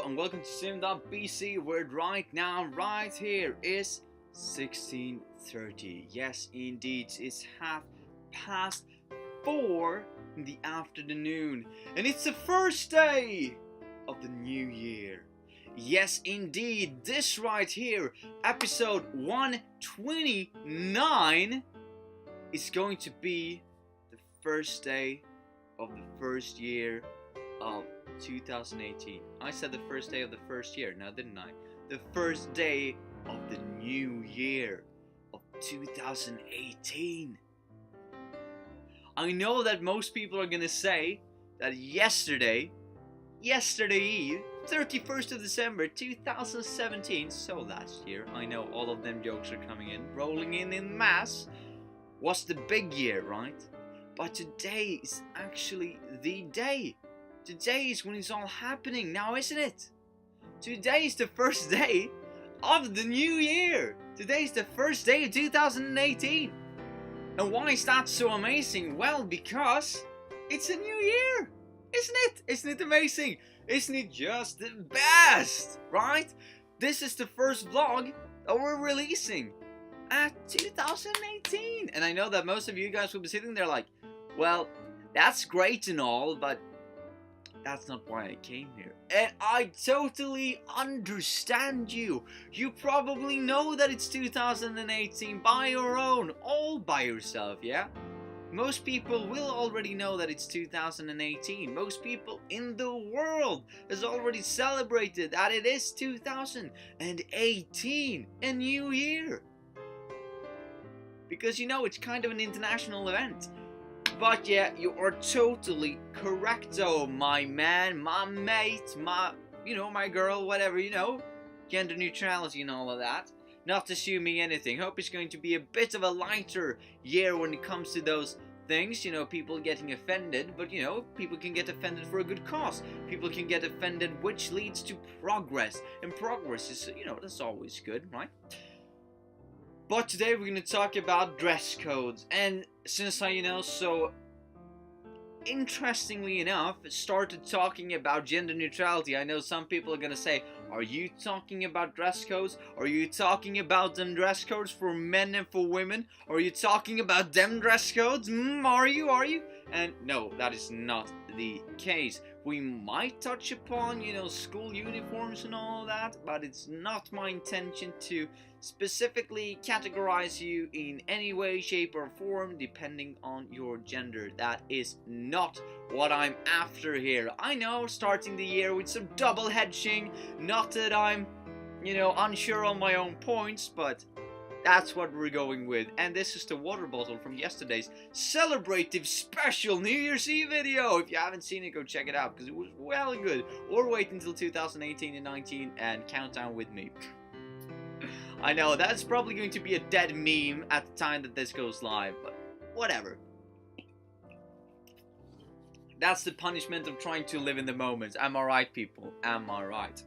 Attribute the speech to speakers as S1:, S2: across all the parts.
S1: and welcome to sim.bc, where right now, right here is 16:30. Yes, indeed, it's 4:30 in the afternoon, and it's the first day of the new year. Yes, indeed, this right here, episode 129, is going to be the first day of the first year of 2018. I said the first day of the first year, now didn't I? The first day of the new year of 2018. I know that most people are gonna say that yesterday Eve, 31st of December 2017, so last year, I know all of them jokes are coming in, rolling in mass, was the big year, right? But today is actually the day. Today is when it's all happening now, isn't it? Today is the first day of the new year. Today is the first day of 2018. And why is that so amazing? Well, because it's a new year. Isn't it? Isn't it amazing? Isn't it just the best? Right? This is the first vlog that we're releasing at 2018. And I know that most of you guys will be sitting there like, well, that's great and all, but that's not why I came here. And I totally understand you. You probably know that it's 2018 by your own, all by yourself, yeah? Most people will already know that it's 2018. Most people in the world has already celebrated that it is 2018, a new year. Because you know, it's kind of an international event. But yeah, you are totally correct, oh, my man, my mate, my girl, whatever, gender neutrality and all of that. Not assuming anything. Hope it's going to be a bit of a lighter year when it comes to those things, people getting offended, but people can get offended for a good cause. People can get offended, which leads to progress, and progress is, that's always good, right? But today we're going to talk about dress codes, and since I, so interestingly enough, started talking about gender neutrality, I know some people are going to say, are you talking about dress codes? Are you talking about them dress codes for men and for women? Are you talking about them dress codes? Are you? And no, that is not the case. We might touch upon, school uniforms and all that, but it's not my intention to specifically categorize you in any way, shape, or form depending on your gender. That is not what I'm after here. I know, starting the year with some double hedging, not that I'm, unsure on my own points, but that's what we're going with. And this is the water bottle from yesterday's celebrative special New Year's Eve video. If you haven't seen it, go check it out, because it was well good. Or wait until 2018 and 19 and count down with me. I know, that's probably going to be a dead meme at the time that this goes live, but whatever. That's the punishment of trying to live in the moment. Am I right, people? Am I right?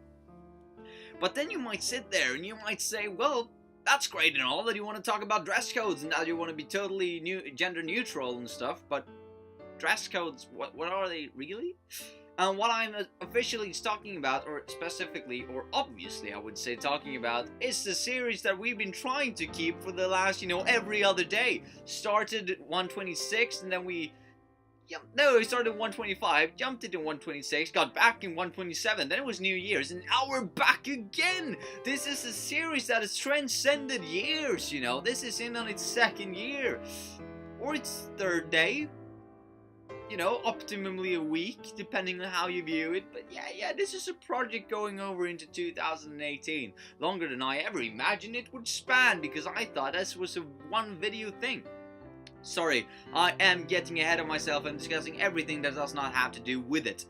S1: But then you might sit there and you might say, well, that's great and all that you want to talk about dress codes and that you want to be totally gender neutral and stuff, but dress codes, what are they really? And what I'm officially talking about, or specifically, or obviously I would say talking about, is the series that we've been trying to keep for the last, every other day. Started at 126 and then we started at 125, jumped into 126, got back in 127, then it was New Year's, and now we're back again! This is a series that has transcended years, this is in on its second year, or its third day, optimally a week, depending on how you view it, but yeah, this is a project going over into 2018, longer than I ever imagined it would span, because I thought this was a one video thing. Sorry, I am getting ahead of myself and discussing everything that does not have to do with it.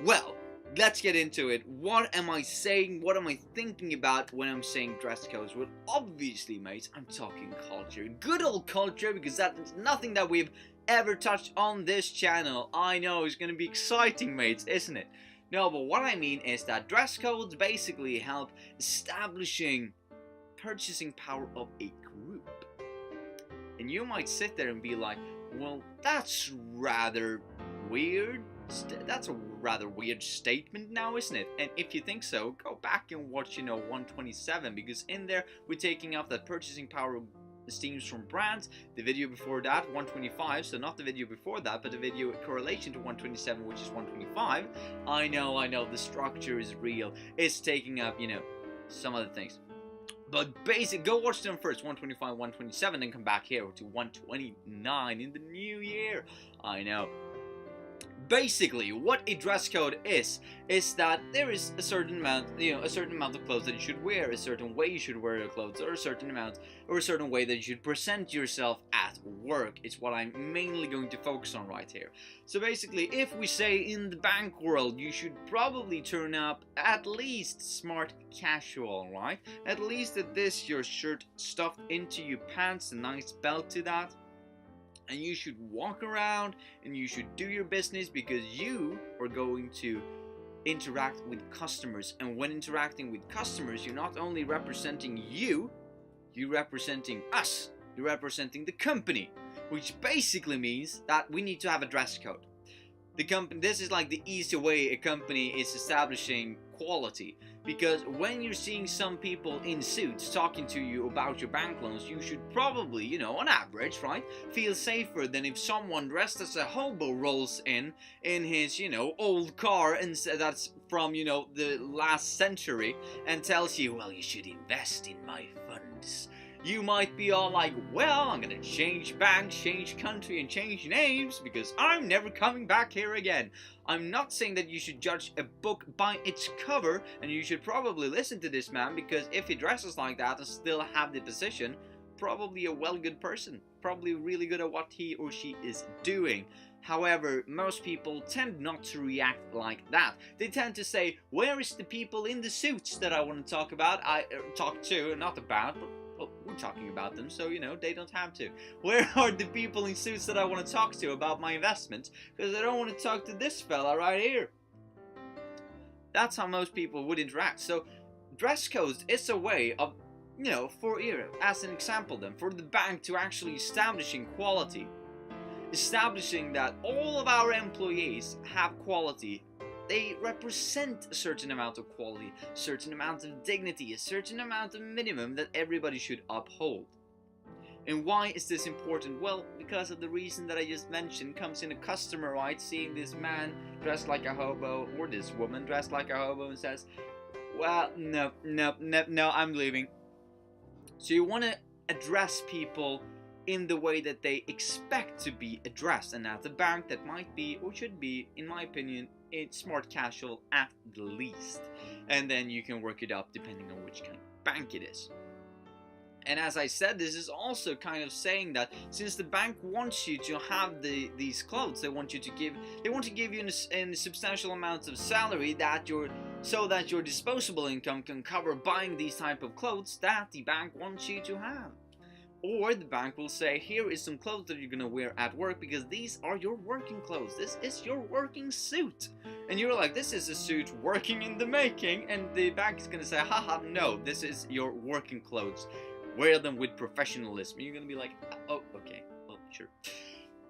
S1: Well, let's get into it. What am I saying? What am I thinking about when I'm saying dress codes? Well, obviously, mates, I'm talking culture. Good old culture, because that's nothing that we've ever touched on this channel. I know, it's going to be exciting, mates, isn't it? No, but what I mean is that dress codes basically help establishing purchasing power of a group. And you might sit there and be like, well, that's rather weird. That's a rather weird statement now, isn't it? And if you think so, go back and watch, 127, because in there we're taking off that purchasing power steams from brands. The video before that, 125, so not the video before that, but the video in correlation to 127, which is 125. I know, the structure is real. It's taking up, some other things. But go watch them first, 125, 127, then come back here to 129 in the new year. I know. Basically, what a dress code is that there is a certain amount, a certain amount of clothes that you should wear, a certain way you should wear your clothes, or a certain amount, or a certain way that you should present yourself at work. It's what I'm mainly going to focus on right here. So basically, if we say in the bank world, you should probably turn up at least smart casual, right? At least at this, your shirt stuffed into your pants, a nice belt to that. And you should walk around and you should do your business, because you are going to interact with customers. And when interacting with customers, you're not only representing you're representing us, you're representing the company, which basically means that we need to have a dress code. This is like the easy way a company is establishing quality, because when you're seeing some people in suits talking to you about your bank loans, you should probably, on average, right, feel safer than if someone dressed as a hobo rolls in his, old car, and that's from, the last century, and tells you, well, you should invest in my funds. You might be all like, well, I'm gonna change banks, change country, and change names because I'm never coming back here again. I'm not saying that you should judge a book by its cover, and you should probably listen to this man, because if he dresses like that and still have the position, probably a good person, probably really good at what he or she is doing. However, most people tend not to react like that. They tend to say, where is the people in the suits that I want to talk about? Not about, but well, we're talking about them, so they don't have to. Where are the people in suits that I want to talk to about my investment? Because I don't want to talk to this fella right here. That's how most people would interact. So dress codes is a way of, as an example then, for the bank to actually establishing quality. Establishing that all of our employees have quality. They represent a certain amount of quality, a certain amount of dignity, a certain amount of minimum that everybody should uphold. And why is this important? Well, because of the reason that I just mentioned. Comes in a customer, right, seeing this man dressed like a hobo, or this woman dressed like a hobo, and says, well, no, I'm leaving. So you want to address people in the way that they expect to be addressed, and at the bank that might be, or should be, in my opinion, it's smart casual at the least. And then you can work it up depending on which kind of bank it is. And as I said, this is also kind of saying that since the bank wants you to have these clothes, they want to give you a substantial amount of salary so that your disposable income can cover buying these type of clothes that the bank wants you to have. Or the bank will say, here is some clothes that you're going to wear at work, because these are your working clothes. This is your working suit. And you're like, this is a suit working in the making. And the bank is going to say, haha, no, this is your working clothes. Wear them with professionalism. And you're going to be like, oh, okay, well, sure.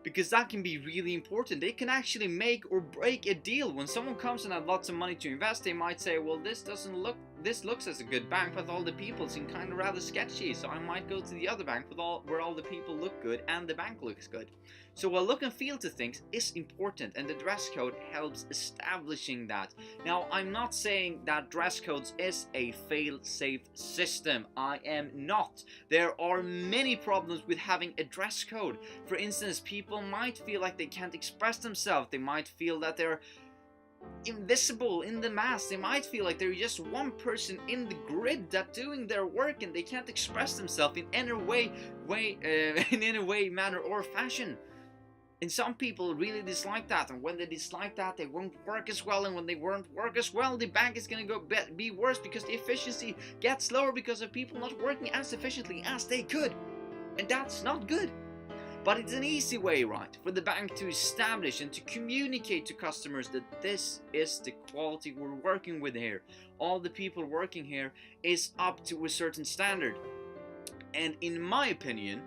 S1: Because that can be really important. They can actually make or break a deal. When someone comes and has lots of money to invest, they might say, well, this looks as a good bank, but all the people seem kind of rather sketchy, so I might go to the other bank where all the people look good and the bank looks good. So a look and feel to things is important, and the dress code helps establishing that. Now, I'm not saying that dress codes is a fail-safe system. I am not. There are many problems with having a dress code. For instance, people might feel like they can't express themselves. They might feel that they're invisible in the mass. They might feel like they're just one person in the grid that doing their work, and they can't express themselves in any way, manner, or fashion. And some people really dislike that, and when they dislike that, they won't work as well, and when they won't work as well, the bank is going to be worse, because the efficiency gets lower because of people not working as efficiently as they could. And that's not good. But it's an easy way, right, for the bank to establish and to communicate to customers that this is the quality we're working with here. All the people working here is up to a certain standard. And in my opinion,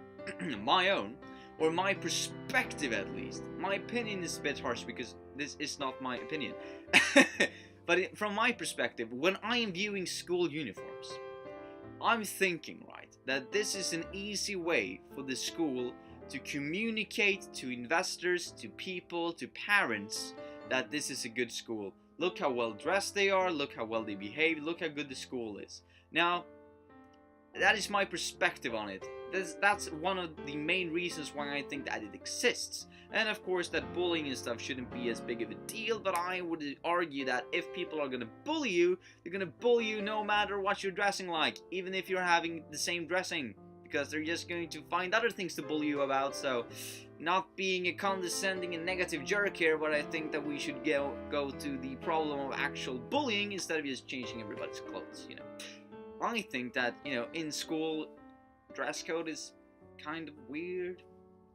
S1: my own, or my perspective at least, my opinion is a bit harsh, because this is not my opinion. But from my perspective, when I am viewing school uniforms, I'm thinking, right, that this is an easy way for the school to communicate to investors, to people, to parents, that this is a good school. Look how well dressed they are, look how well they behave, look how good the school is. Now, that is my perspective on it. That's one of the main reasons why I think that it exists. And of course that bullying and stuff shouldn't be as big of a deal, but I would argue that if people are gonna bully you, they're gonna bully you no matter what you're dressing like, even if you're having the same dressing, because they're just going to find other things to bully you about. So, not being a condescending and negative jerk here, but I think that we should go to the problem of actual bullying instead of just changing everybody's clothes, you know. I think that, you know, in school, dress code is kind of weird.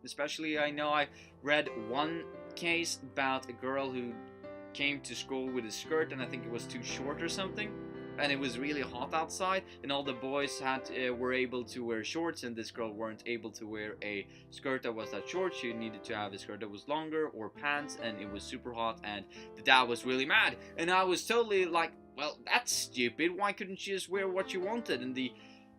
S1: Especially, I know I read one case about a girl who came to school with a skirt, and I think it was too short or something. And it was really hot outside, and all the boys were able to wear shorts, and this girl weren't able to wear a skirt that was that short. She needed to have a skirt that was longer, or pants, and it was super hot, and the dad was really mad. And I was totally like, well, that's stupid. Why couldn't you just wear what you wanted? And the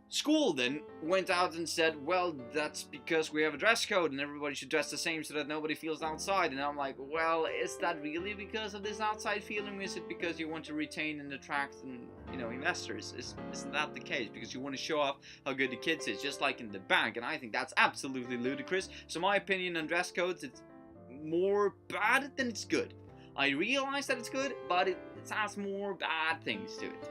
S1: school then went out and said, well, that's because we have a dress code and everybody should dress the same so that nobody feels outside. And I'm like, well, is that really because of this outside feeling? Is it because you want to retain and attract, and, you know, investors? Isn't that the case? Because you want to show off how good the kids is, just like in the bank. And I think that's absolutely ludicrous. So my opinion on dress codes, it's more bad than it's good. I realize that it's good, but it has more bad things to it.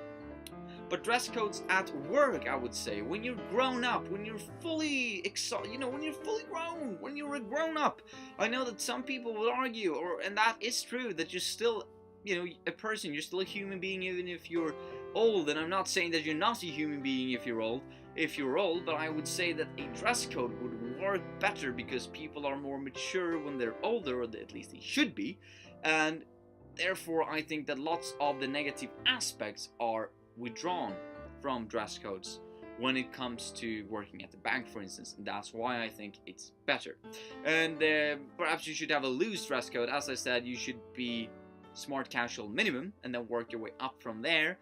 S1: But dress codes at work, I would say, when you're grown up, when you're fully when you're fully grown, when you're a grown up. I know that some people will argue, and that is true, that you're still, you know, a person, you're still a human being even if you're old. And I'm not saying that you're not a human being if you're old, but I would say that a dress code would work better because people are more mature when they're older, or at least they should be. And therefore, I think that lots of the negative aspects are withdrawn from dress codes when it comes to working at the bank, for instance, and that's why I think it's better. And perhaps you should have a loose dress code. As I said, you should be smart casual minimum, and then work your way up from there.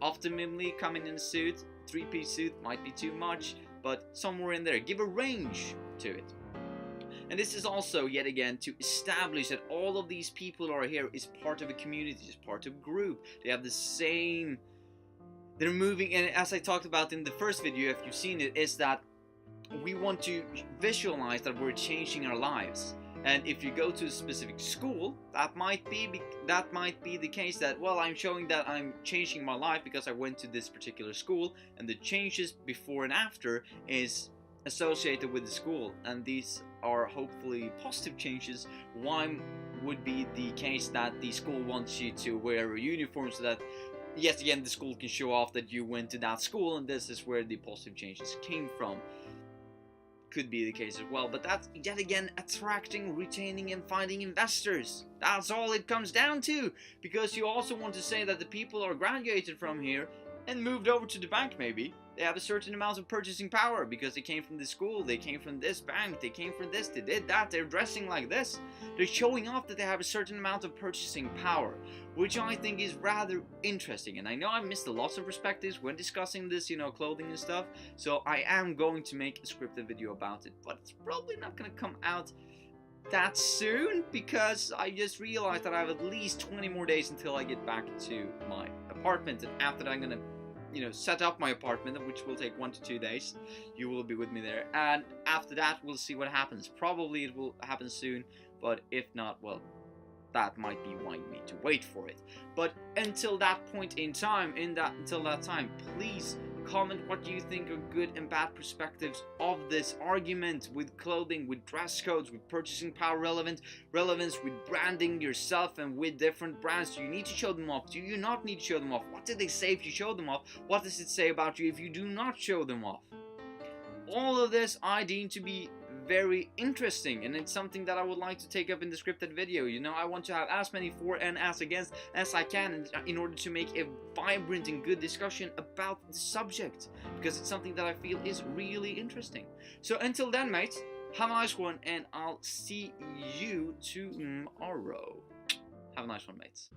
S1: Optimally, coming in a suit, 3-piece suit might be too much, but somewhere in there, give a range to it. And this is also, yet again, to establish that all of these people who are here is part of a community, is part of a group. They have the same... They're moving, and as I talked about in the first video, if you've seen it, is that we want to visualize that we're changing our lives. And if you go to a specific school, that might be the case that, well, I'm showing that I'm changing my life because I went to this particular school, and the changes before and after is associated with the school, and these are hopefully positive changes. One would be the case that the school wants you to wear a uniform so that, yet again, the school can show off that you went to that school, and this is where the positive changes came from. Could be the case as well, but that's, yet again, attracting, retaining, and finding investors. That's all it comes down to, because you also want to say that the people are graduated from here and moved over to the bank maybe. They have a certain amount of purchasing power because they came from this school, they came from this bank, they came from this, they did that, they're dressing like this. They're showing off that they have a certain amount of purchasing power, which I think is rather interesting. And I know I've missed a lot of perspectives when discussing this, you know, clothing and stuff. So I am going to make a scripted video about it, but it's probably not going to come out that soon because I just realized that I have at least 20 more days until I get back to my apartment. And after that, I'm going to, you know, set up my apartment, which will take 1 to 2 days. You will be with me there, and after that we'll see what happens. Probably it will happen soon, but if not, well, that might be why you need to wait for it. But until that point in time, until that time, please comment what you think are good and bad perspectives of this argument with clothing, with dress codes, with purchasing power relevance, with branding yourself and with different brands. Do you need to show them off? Do you not need to show them off? What did they say if you show them off? What does it say about you if you do not show them off? All of this I deem to be very interesting, and it's something that I would like to take up in the scripted video. You know, I want to have as many for and as against as I can in order to make a vibrant and good discussion about the subject, because it's something that I feel is really interesting. So until then, mates, have a nice one, and I'll see you tomorrow. Have a nice one, mates.